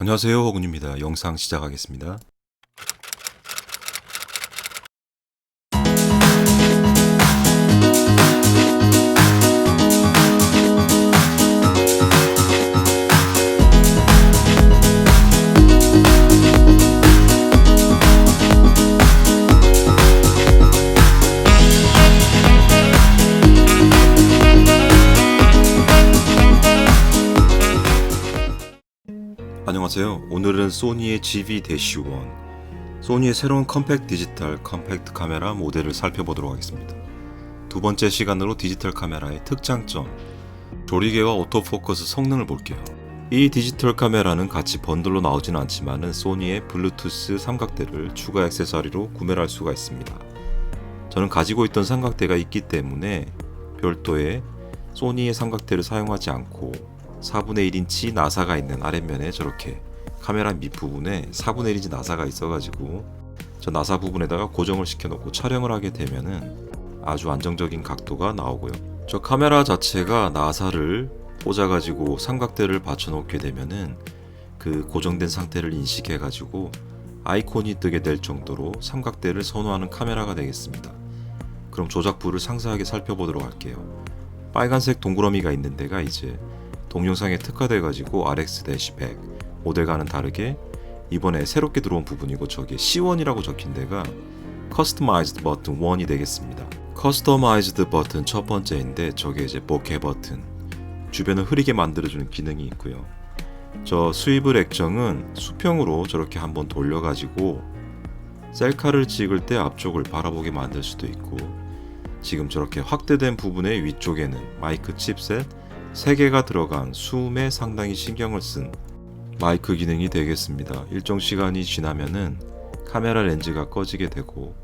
안녕하세요, 허군입니다. 영상 시작하겠습니다. 안녕하세요. 오늘은 소니의 GV-1, 소니의 새로운 컴팩트 디지털 컴팩트 카메라 모델을 살펴보도록 하겠습니다. 두 번째 시간으로 디지털 카메라의 특장점, 조리개와 오토포커스 성능을 볼게요. 이 디지털 카메라는 같이 번들로 나오지는 않지만 소니의 블루투스 삼각대를 추가 액세서리로 구매를 할 수가 있습니다. 저는 가지고 있던 삼각대가 있기 때문에 별도의 소니의 삼각대를 사용하지 않고 4분의 1인치 나사가 있는 아랫면에 저렇게 카메라 밑부분에 4분의 1인치 나사가 있어가지고 저 나사 부분에다가 고정을 시켜놓고 촬영을 하게 되면은 아주 안정적인 각도가 나오고요. 저 카메라 자체가 나사를 꽂아가지고 삼각대를 받쳐놓게 되면은 그 고정된 상태를 인식해가지고 아이콘이 뜨게 될 정도로 삼각대를 선호하는 카메라가 되겠습니다. 그럼 조작부를 상세하게 살펴보도록 할게요. 빨간색 동그라미가 있는 데가 이제 동영상에 특화돼가지고 RX-100 모델과는 다르게 이번에 새롭게 들어온 부분이고, 저게 C1이라고 적힌 데가 커스터마이즈드 버튼 1이 되겠습니다. 커스터마이즈드 버튼 첫 번째인데 저게 이제 보케 버튼, 주변을 흐리게 만들어주는 기능이 있고요. 저 스위블 액정은 수평으로 저렇게 한번 돌려가지고 셀카를 찍을 때 앞쪽을 바라보게 만들 수도 있고, 지금 저렇게 확대된 부분의 위쪽에는 마이크 칩셋 3개가 들어간 숨에 상당히 신경을 쓴 마이크 기능이 되겠습니다. 일정 시간이 지나면은 카메라 렌즈가 꺼지게 되고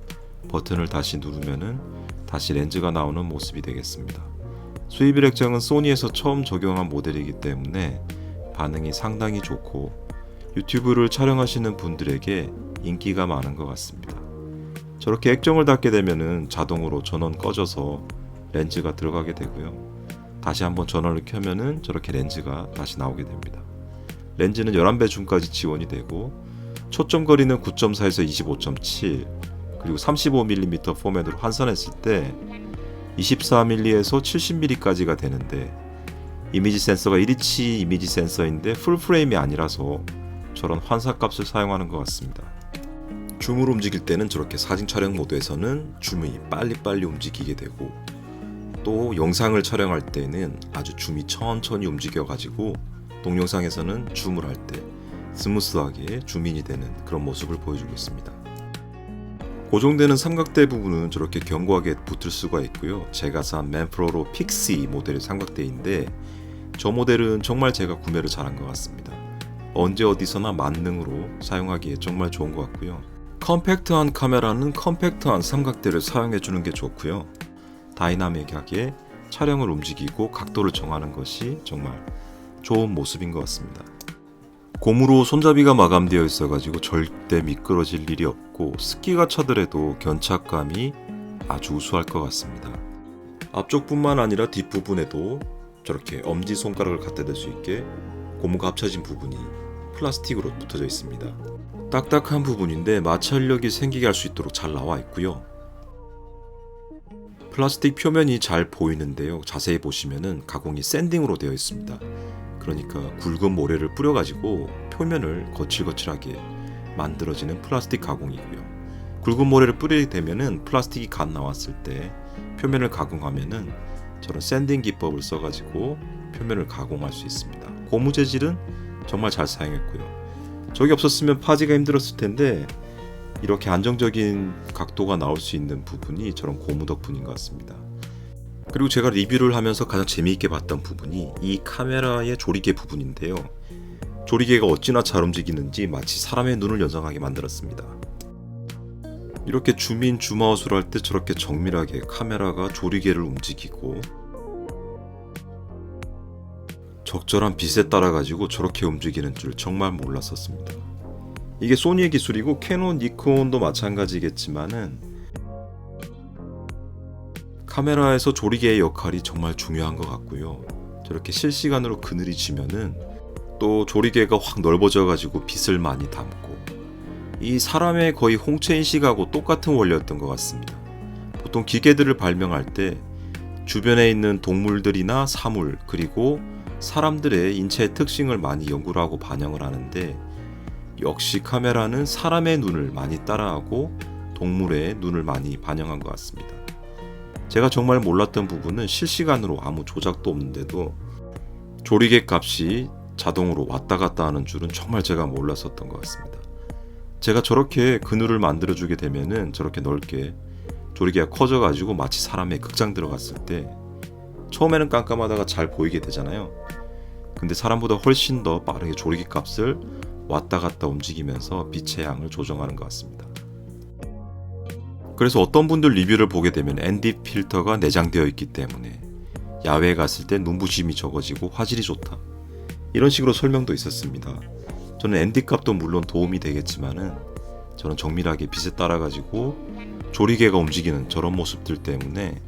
버튼을 다시 누르면은 다시 렌즈가 나오는 모습이 되겠습니다. 스위블 액정은 소니에서 처음 적용한 모델이기 때문에 반응이 상당히 좋고 유튜브를 촬영하시는 분들에게 인기가 많은 것 같습니다. 저렇게 액정을 닫게 되면은 자동으로 전원 꺼져서 렌즈가 들어가게 되고요. 다시 한번 전원을 켜면은 저렇게 렌즈가 다시 나오게 됩니다. 렌즈는 11배 줌까지 지원이 되고 초점 거리는 9.4에서 25.7, 그리고 35mm 포맷으로 환산했을 때 24mm에서 70mm까지가 되는데, 이미지 센서가 1인치 이미지 센서인데 풀프레임이 아니라서 저런 환사값을 사용하는 것 같습니다. 줌으로 움직일 때는 저렇게 사진 촬영 모드에서는 줌이 빨리빨리 움직이게 되고, 또 영상을 촬영할 때는 아주 줌이 천천히 움직여가지고 동영상에서는 줌을 할 때 스무스하게 줌인이 되는 그런 모습을 보여주고 있습니다. 고정되는 삼각대 부분은 저렇게 견고하게 붙을 수가 있고요. 제가 산 맨프로로 픽시 모델의 삼각대인데 저 모델은 정말 제가 구매를 잘한 것 같습니다. 언제 어디서나 만능으로 사용하기에 정말 좋은 것 같고요. 컴팩트한 카메라는 컴팩트한 삼각대를 사용해주는 게 좋고요. 다이나믹하게 촬영을 움직이고 각도를 정하는 것이 정말 좋은 모습인 것 같습니다. 고무로 손잡이가 마감되어 있어가지고 절대 미끄러질 일이 없고 습기가 차더라도 견착감이 아주 우수할 것 같습니다. 앞쪽뿐만 아니라 뒷부분에도 저렇게 엄지손가락을 갖다 댈 수 있게 고무가 합쳐진 부분이 플라스틱으로 붙어져 있습니다. 딱딱한 부분인데 마찰력이 생기게 할 수 있도록 잘 나와 있고요. 플라스틱 표면이 잘 보이는데요. 자세히 보시면은 가공이 샌딩으로 되어 있습니다. 그러니까 굵은 모래를 뿌려가지고 표면을 거칠거칠하게 만들어지는 플라스틱 가공이고요. 굵은 모래를 뿌리게 되면은 플라스틱이 갓 나왔을 때 표면을 가공하면은 저런 샌딩 기법을 써가지고 표면을 가공할 수 있습니다. 고무 재질은 정말 잘 사용했고요. 저게 없었으면 파지가 힘들었을 텐데 이렇게 안정적인 각도가 나올 수 있는 부분이 저런 고무 덕분인 것 같습니다. 그리고 제가 리뷰를 하면서 가장 재미있게 봤던 부분이 이 카메라의 조리개 부분인데요. 조리개가 어찌나 잘 움직이는지 마치 사람의 눈을 연상하게 만들었습니다. 이렇게 줌인 줌아웃을 할 때 저렇게 정밀하게 카메라가 조리개를 움직이고 적절한 빛에 따라 가지고 저렇게 움직이는 줄 정말 몰랐었습니다. 이게 소니의 기술이고 캐논, 니콘도 마찬가지겠지만은 카메라에서 조리개의 역할이 정말 중요한 것 같고요. 저렇게 실시간으로 그늘이 지면은 또 조리개가 확 넓어져 가지고 빛을 많이 담고, 이 사람의 거의 홍채 인식하고 똑같은 원리였던 것 같습니다. 보통 기계들을 발명할 때 주변에 있는 동물들이나 사물 그리고 사람들의 인체의 특징을 많이 연구를 하고 반영을 하는데, 역시 카메라는 사람의 눈을 많이 따라하고 동물의 눈을 많이 반영한 것 같습니다. 제가 정말 몰랐던 부분은 실시간으로 아무 조작도 없는데도 조리개 값이 자동으로 왔다 갔다 하는 줄은 정말 제가 몰랐었던 것 같습니다. 제가 저렇게 그늘을 만들어주게 되면은 저렇게 넓게 조리개가 커져가지고 마치 사람의 극장 들어갔을 때 처음에는 깜깜하다가 잘 보이게 되잖아요. 근데 사람보다 훨씬 더 빠르게 조리개 값을 왔다 갔다 움직이면서 빛의 양을 조정하는 것 같습니다. 그래서 어떤 분들 리뷰를 보게 되면 ND 필터가 내장되어 있기 때문에 야외에 갔을 때 눈부심이 적어지고 화질이 좋다, 이런 식으로 설명도 있었습니다. 저는 ND 값도 물론 도움이 되겠지만은 저는 정밀하게 빛에 따라 가지고 조리개가 움직이는 저런 모습들 때문에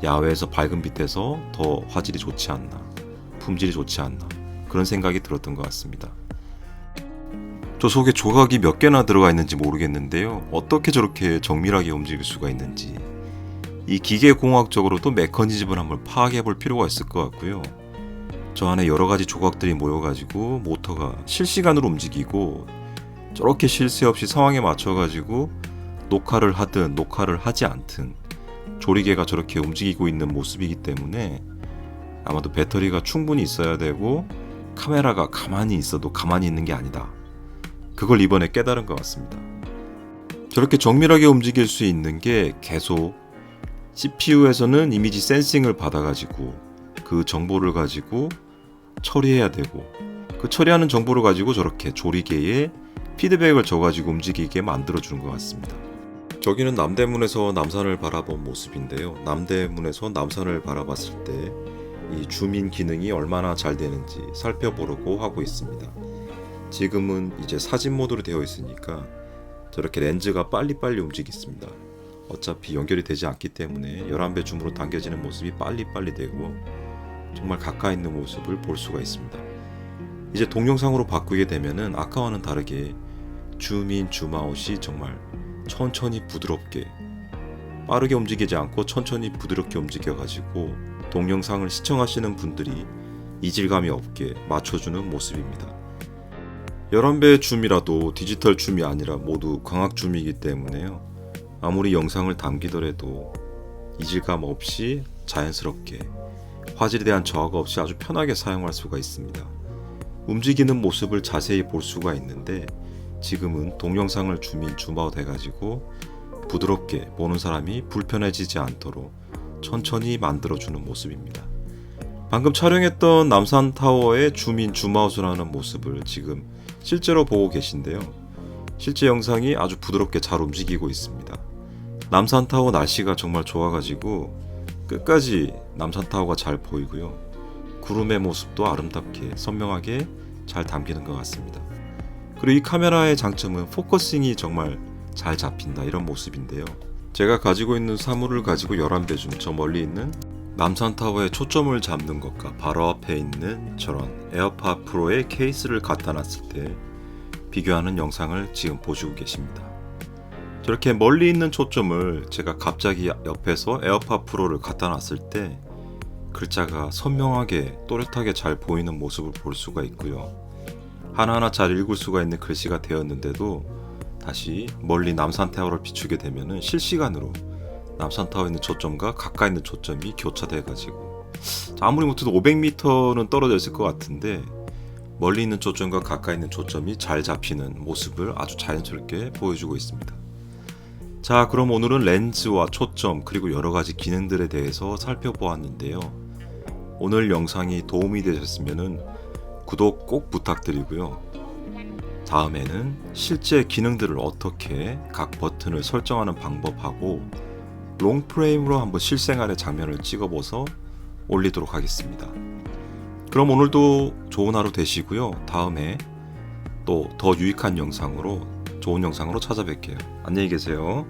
야외에서 밝은 빛에서 더 화질이 좋지 않나, 품질이 좋지 않나, 그런 생각이 들었던 것 같습니다. 저 속에 조각이 몇 개나 들어가 있는지 모르겠는데요. 어떻게 저렇게 정밀하게 움직일 수가 있는지, 이 기계공학적으로도 메커니즘을 한번 파악해 볼 필요가 있을 것 같고요. 저 안에 여러 가지 조각들이 모여가지고 모터가 실시간으로 움직이고, 저렇게 쉴 새 없이 상황에 맞춰가지고 녹화를 하든 녹화를 하지 않든 조리개가 저렇게 움직이고 있는 모습이기 때문에 아마도 배터리가 충분히 있어야 되고 카메라가 가만히 있어도 가만히 있는 게 아니다, 그걸 이번에 깨달은 것 같습니다. 저렇게 정밀하게 움직일 수 있는 게 계속 CPU에서는 이미지 센싱을 받아가지고 그 정보를 가지고 처리해야 되고, 그 처리하는 정보를 가지고 저렇게 조리개에 피드백을 줘가지고 움직이게 만들어주는 것 같습니다. 저기는 남대문에서 남산을 바라본 모습인데요. 남대문에서 남산을 바라봤을 때 이 줌인 기능이 얼마나 잘 되는지 살펴보려고 하고 있습니다. 지금은 이제 사진 모드로 되어 있으니까 저렇게 렌즈가 빨리빨리 움직이습니다. 어차피 연결이 되지 않기 때문에 11배 줌으로 당겨지는 모습이 빨리빨리 되고 정말 가까이 있는 모습을 볼 수가 있습니다. 이제 동영상으로 바꾸게 되면은 아까와는 다르게 줌인 줌아웃이 정말 천천히 부드럽게, 빠르게 움직이지 않고 천천히 부드럽게 움직여가지고 동영상을 시청하시는 분들이 이질감이 없게 맞춰주는 모습입니다. 11배의 줌이라도 디지털 줌이 아니라 모두 광학 줌이기 때문에요. 아무리 영상을 담기더라도 이질감 없이 자연스럽게, 화질에 대한 저하가 없이 아주 편하게 사용할 수가 있습니다. 움직이는 모습을 자세히 볼 수가 있는데 지금은 동영상을 줌인 줌아웃 해가지고 부드럽게 보는 사람이 불편해지지 않도록 천천히 만들어주는 모습입니다. 방금 촬영했던 남산타워의 줌인 줌아웃을 하는 모습을 지금 실제로 보고 계신데요. 실제 영상이 아주 부드럽게 잘 움직이고 있습니다. 남산타워 날씨가 정말 좋아가지고 끝까지 남산타워가 잘 보이고요. 구름의 모습도 아름답게 선명하게 잘 담기는 것 같습니다. 그리고 이 카메라의 장점은 포커싱이 정말 잘 잡힌다, 이런 모습인데요. 제가 가지고 있는 사물을 가지고 11배 줌, 저 멀리 있는 남산타워에 초점을 잡는 것과 바로 앞에 있는 저런 에어팟 프로의 케이스를 갖다 놨을 때 비교하는 영상을 지금 보시고 계십니다. 저렇게 멀리 있는 초점을 제가 갑자기 옆에서 에어팟 프로를 갖다 놨을 때 글자가 선명하게 또렷하게 잘 보이는 모습을 볼 수가 있고요. 하나하나 잘 읽을 수가 있는 글씨가 되었는데도 다시 멀리 남산타워를 비추게 되면은 실시간으로 남산타워에 있는 초점과 가까이 있는 초점이 교차돼가지고 아무리 못해도 500m는 떨어져 있을 것 같은데 멀리 있는 초점과 가까이 있는 초점이 잘 잡히는 모습을 아주 자연스럽게 보여주고 있습니다. 자, 그럼 오늘은 렌즈와 초점 그리고 여러가지 기능들에 대해서 살펴보았는데요. 오늘 영상이 도움이 되셨으면 구독 꼭 부탁드리고요. 다음에는 실제 기능들을 어떻게 각 버튼을 설정하는 방법하고 롱프레임으로 한번 실생활의 장면을 찍어보서 올리도록 하겠습니다. 그럼 오늘도 좋은 하루 되시고요. 다음에 또 더 유익한 영상으로, 좋은 영상으로 찾아뵐게요. 안녕히 계세요.